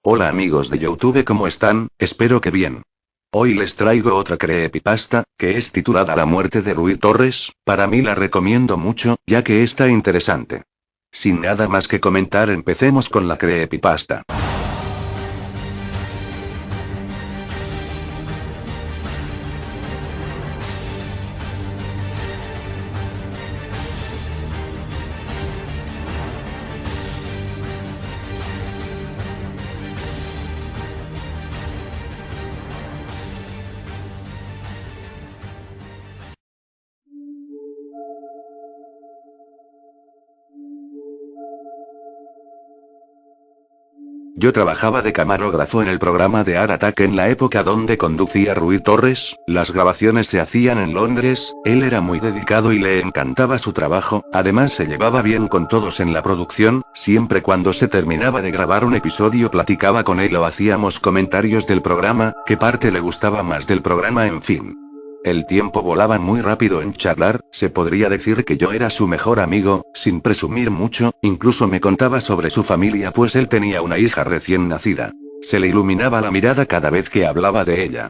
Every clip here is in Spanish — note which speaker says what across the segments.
Speaker 1: Hola amigos de YouTube, ¿cómo están? Espero que bien. Hoy les traigo otra creepypasta, que es titulada La muerte de Rui Torres. Para mí la recomiendo mucho, ya que está interesante. Sin nada más que comentar, empecemos con la creepypasta. Yo trabajaba de camarógrafo en el programa de Art Attack en la época donde conducía Rui Torres. Las grabaciones se hacían en Londres. Él era muy dedicado y le encantaba su trabajo, además se llevaba bien con todos en la producción. Siempre cuando se terminaba de grabar un episodio platicaba con él o hacíamos comentarios del programa, qué parte le gustaba más del programa, en fin. El tiempo volaba muy rápido en charlar. Se podría decir que yo era su mejor amigo, sin presumir mucho. Incluso me contaba sobre su familia, pues él tenía una hija recién nacida. Se le iluminaba la mirada cada vez que hablaba de ella.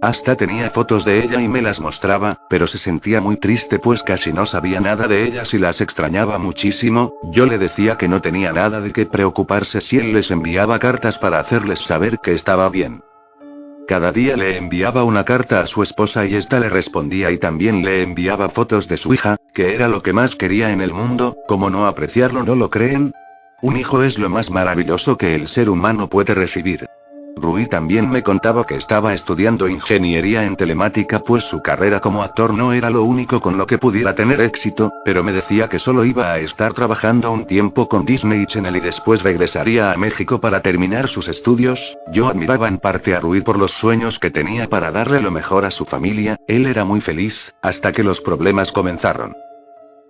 Speaker 1: Hasta tenía fotos de ella y me las mostraba, pero se sentía muy triste pues casi no sabía nada de ellas y las extrañaba muchísimo. Yo le decía que no tenía nada de qué preocuparse si él les enviaba cartas para hacerles saber que estaba bien. Cada día le enviaba una carta a su esposa y ésta le respondía, y también le enviaba fotos de su hija, que era lo que más quería en el mundo. ¿Cómo no apreciarlo, no lo creen? Un hijo es lo más maravilloso que el ser humano puede recibir. Rui también me contaba que estaba estudiando ingeniería en telemática, pues su carrera como actor no era lo único con lo que pudiera tener éxito, pero me decía que solo iba a estar trabajando un tiempo con Disney Channel y después regresaría a México para terminar sus estudios. Yo admiraba en parte a Rui por los sueños que tenía para darle lo mejor a su familia. Él era muy feliz, hasta que los problemas comenzaron.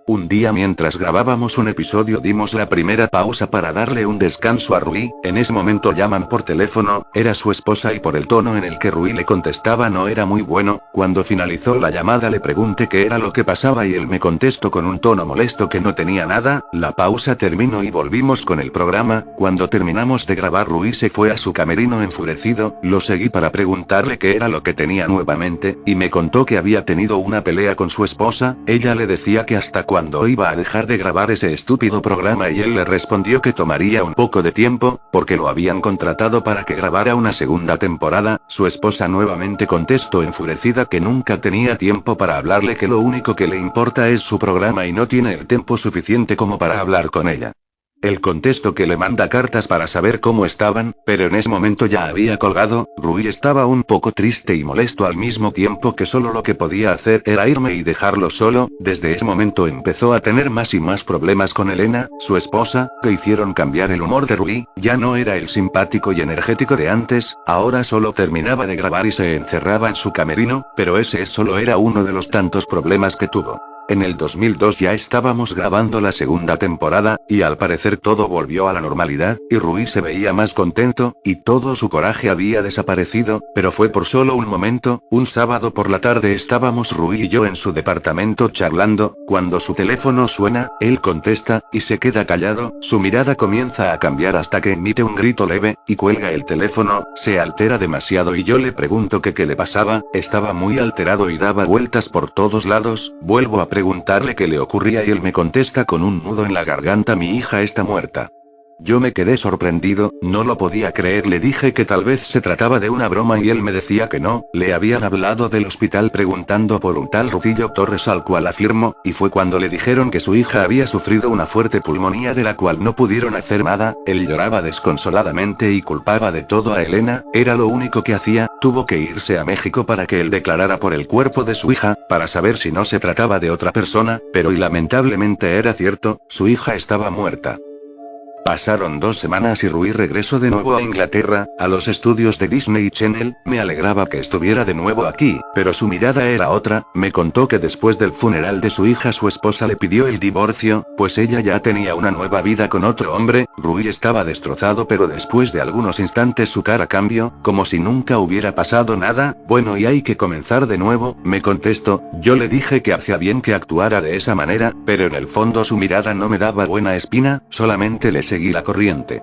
Speaker 1: Un día mientras grabábamos un episodio dimos la primera pausa para darle un descanso a Rui. En ese momento llaman por teléfono, era su esposa y por el tono en el que Rui le contestaba no era muy bueno. Cuando finalizó la llamada le pregunté qué era lo que pasaba y él me contestó con un tono molesto que no tenía nada. La pausa terminó y volvimos con el programa. Cuando terminamos de grabar Rui se fue a su camerino enfurecido. Lo seguí para preguntarle qué era lo que tenía nuevamente, y me contó que había tenido una pelea con su esposa. Ella le decía que hasta cuando iba a dejar de grabar ese estúpido programa y él le respondió que tomaría un poco de tiempo, porque lo habían contratado para que grabara una segunda temporada. Su esposa nuevamente contestó enfurecida que nunca tenía tiempo para hablarle, que lo único que le importa es su programa y no tiene el tiempo suficiente como para hablar con ella. Él contestó que le manda cartas para saber cómo estaban, pero en ese momento ya había colgado. Rui estaba un poco triste y molesto al mismo tiempo, que solo lo que podía hacer era irme y dejarlo solo. Desde ese momento empezó a tener más y más problemas con Elena, su esposa, que hicieron cambiar el humor de Rui. Ya no era el simpático y energético de antes, ahora solo terminaba de grabar y se encerraba en su camerino, pero ese solo era uno de los tantos problemas que tuvo. En el 2002 ya estábamos grabando la segunda temporada, y al parecer todo volvió a la normalidad, y Rui se veía más contento, y todo su coraje había desaparecido, pero fue por solo un momento. Un sábado por la tarde estábamos Rui y yo en su departamento charlando, cuando su teléfono suena. Él contesta, y se queda callado. Su mirada comienza a cambiar hasta que emite un grito leve, y cuelga el teléfono. Se altera demasiado y yo le pregunto que qué le pasaba. Estaba muy alterado y daba vueltas por todos lados. Vuelvo a preguntarle qué le ocurría y él me contesta con un nudo en la garganta: mi hija está muerta. Yo me quedé sorprendido, no lo podía creer. Le dije que tal vez se trataba de una broma y él me decía que no. Le habían hablado del hospital preguntando por un tal Rutillo Torres, al cual afirmó, y fue cuando le dijeron que su hija había sufrido una fuerte pulmonía de la cual no pudieron hacer nada. Él lloraba desconsoladamente y culpaba de todo a Elena, era lo único que hacía. Tuvo que irse a México para que él declarara por el cuerpo de su hija, para saber si no se trataba de otra persona, pero y lamentablemente era cierto, su hija estaba muerta. Pasaron 2 semanas y Rui regresó de nuevo a Inglaterra, a los estudios de Disney Channel. Me alegraba que estuviera de nuevo aquí, pero su mirada era otra. Me contó que después del funeral de su hija su esposa le pidió el divorcio, pues ella ya tenía una nueva vida con otro hombre. Rui estaba destrozado, pero después de algunos instantes su cara cambió, como si nunca hubiera pasado nada. Bueno, y hay que comenzar de nuevo, me contestó. Yo le dije que hacía bien que actuara de esa manera, pero en el fondo su mirada no me daba buena espina, solamente le seguí la corriente.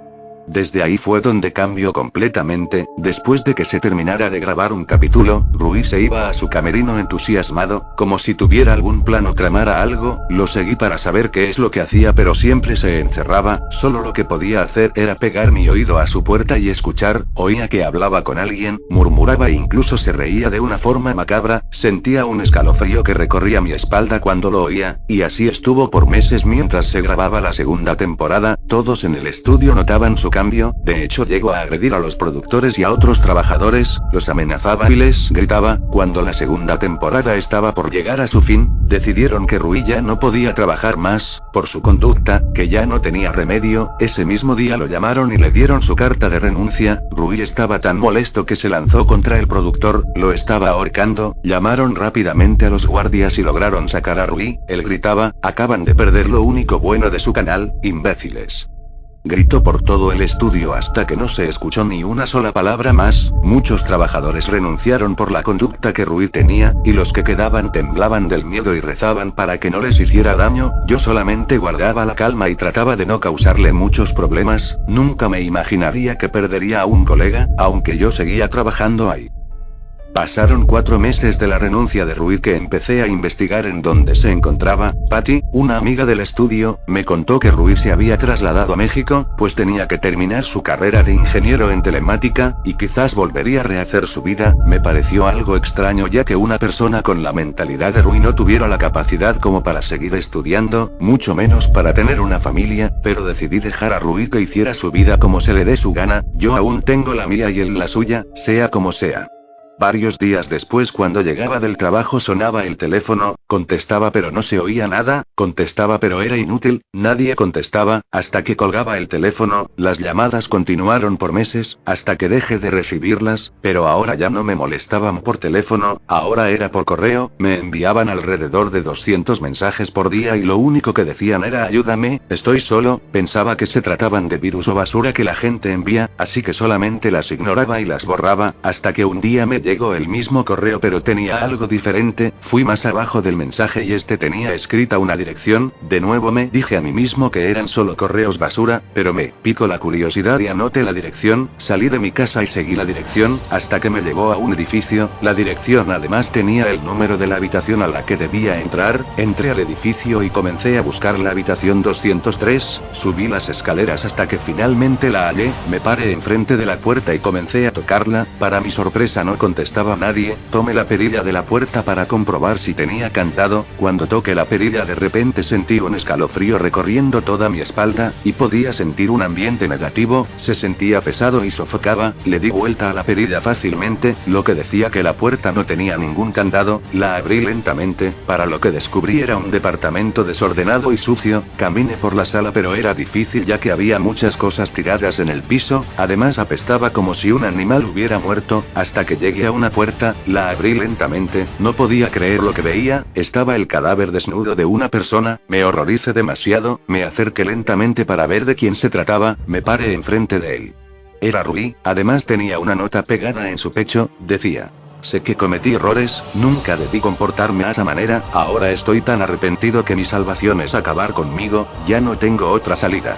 Speaker 1: Desde ahí fue donde cambió completamente. Después de que se terminara de grabar un capítulo, Rui se iba a su camerino entusiasmado, como si tuviera algún plan o tramara algo. Lo seguí para saber qué es lo que hacía, pero siempre se encerraba. Solo lo que podía hacer era pegar mi oído a su puerta y escuchar. Oía que hablaba con alguien, murmuraba e incluso se reía de una forma macabra. Sentía un escalofrío que recorría mi espalda cuando lo oía, y así estuvo por meses mientras se grababa la segunda temporada. Todos en el estudio notaban su cambio. De hecho, llegó a agredir a los productores y a otros trabajadores, los amenazaba y les gritaba. Cuando la segunda temporada estaba por llegar a su fin, decidieron que Rui ya no podía trabajar más, por su conducta, que ya no tenía remedio. Ese mismo día lo llamaron y le dieron su carta de renuncia. Rui estaba tan molesto que se lanzó contra el productor, lo estaba ahorcando. Llamaron rápidamente a los guardias y lograron sacar a Rui. Él gritaba: acaban de perder lo único bueno de su canal, imbéciles. Gritó por todo el estudio hasta que no se escuchó ni una sola palabra más. Muchos trabajadores renunciaron por la conducta que Rui tenía, y los que quedaban temblaban del miedo y rezaban para que no les hiciera daño. Yo solamente guardaba la calma y trataba de no causarle muchos problemas. Nunca me imaginaría que perdería a un colega, aunque yo seguía trabajando ahí. Pasaron 4 meses de la renuncia de Rui que empecé a investigar en dónde se encontraba. Patty, una amiga del estudio, me contó que Rui se había trasladado a México, pues tenía que terminar su carrera de ingeniero en telemática, y quizás volvería a rehacer su vida. Me pareció algo extraño ya que una persona con la mentalidad de Rui no tuviera la capacidad como para seguir estudiando, mucho menos para tener una familia, pero decidí dejar a Rui que hiciera su vida como se le dé su gana. Yo aún tengo la mía y él la suya, sea como sea. Varios días después, cuando llegaba del trabajo, sonaba el teléfono, contestaba pero no se oía nada, contestaba pero era inútil, nadie contestaba, hasta que colgaba el teléfono. Las llamadas continuaron por meses, hasta que dejé de recibirlas, pero ahora ya no me molestaban por teléfono, ahora era por correo. Me enviaban alrededor de 200 mensajes por día y lo único que decían era: ayúdame, estoy solo. Pensaba que se trataban de virus o basura que la gente envía, así que solamente las ignoraba y las borraba, hasta que un día me llegó el mismo correo pero tenía algo diferente. Fui más abajo del mensaje y tenía escrita una dirección. De nuevo me dije a mí mismo que eran solo correos basura, pero me picó la curiosidad y anoté la dirección. Salí de mi casa y seguí la dirección, hasta que me llevó a un edificio. La dirección además tenía el número de la habitación a la que debía entrar. Entré al edificio y comencé a buscar la habitación 203, subí las escaleras hasta que finalmente la hallé. Me paré enfrente de la puerta y comencé a tocarla. Para mi sorpresa no contestaba nadie. Tomé la perilla de la puerta para comprobar si tenía candado. Cuando toqué la perilla de repente sentí un escalofrío recorriendo toda mi espalda, y podía sentir un ambiente negativo. Se sentía pesado y sofocaba. Le di vuelta a la perilla fácilmente, lo que decía que la puerta no tenía ningún candado. La abrí lentamente, para lo que descubrí era un departamento desordenado y sucio. Caminé por la sala pero era difícil ya que había muchas cosas tiradas en el piso, además apestaba como si un animal hubiera muerto, hasta que llegué a una puerta. La abrí lentamente, no podía creer lo que veía. Estaba el cadáver desnudo de una persona. Me horroricé demasiado, me acerqué lentamente para ver de quién se trataba. Me paré enfrente de él. Era Rui. Además tenía una nota pegada en su pecho. Decía: sé que cometí errores, nunca debí comportarme de esa manera, ahora estoy tan arrepentido que mi salvación es acabar conmigo, ya no tengo otra salida.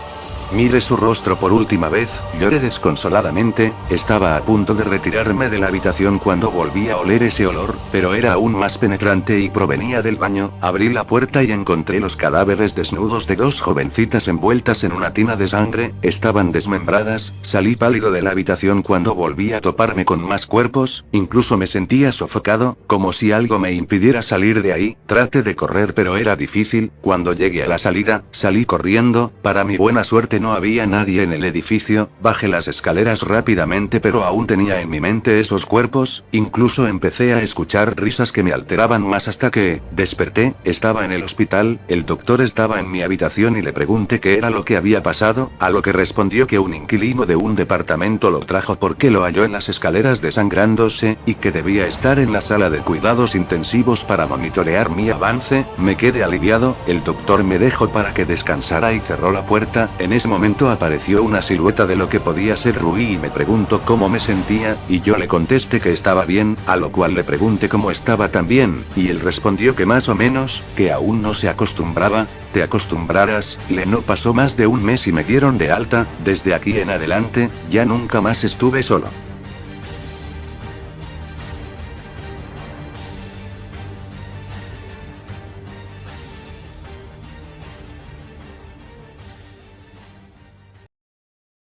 Speaker 1: Miré su rostro por última vez, lloré desconsoladamente. Estaba a punto de retirarme de la habitación cuando volví a oler ese olor, pero era aún más penetrante y provenía del baño. Abrí la puerta y encontré los cadáveres desnudos de 2 jovencitas envueltas en una tina de sangre. Estaban desmembradas. Salí pálido de la habitación cuando volví a toparme con más cuerpos. Incluso me sentía sofocado, como si algo me impidiera salir de ahí. Traté de correr pero era difícil. Cuando llegué a la salida, salí corriendo. Para mi buena suerte no había nadie en el edificio. Bajé las escaleras rápidamente pero aún tenía en mi mente esos cuerpos. Incluso empecé a escuchar risas que me alteraban más hasta que desperté. Estaba en el hospital. El doctor estaba en mi habitación y le pregunté qué era lo que había pasado, a lo que respondió que un inquilino de un departamento lo trajo porque lo halló en las escaleras desangrándose, y que debía estar en la sala de cuidados intensivos para monitorear mi avance. Me quedé aliviado. El doctor me dejó para que descansara y cerró la puerta. En ese momento apareció una silueta de lo que podía ser Rui y me preguntó cómo me sentía, y yo le contesté que estaba bien, a lo cual le pregunté cómo estaba también, y él respondió que más o menos, que aún no se acostumbraba. Te acostumbrarás. No pasó más de un mes y me dieron de alta. Desde aquí en adelante, ya nunca más estuve solo.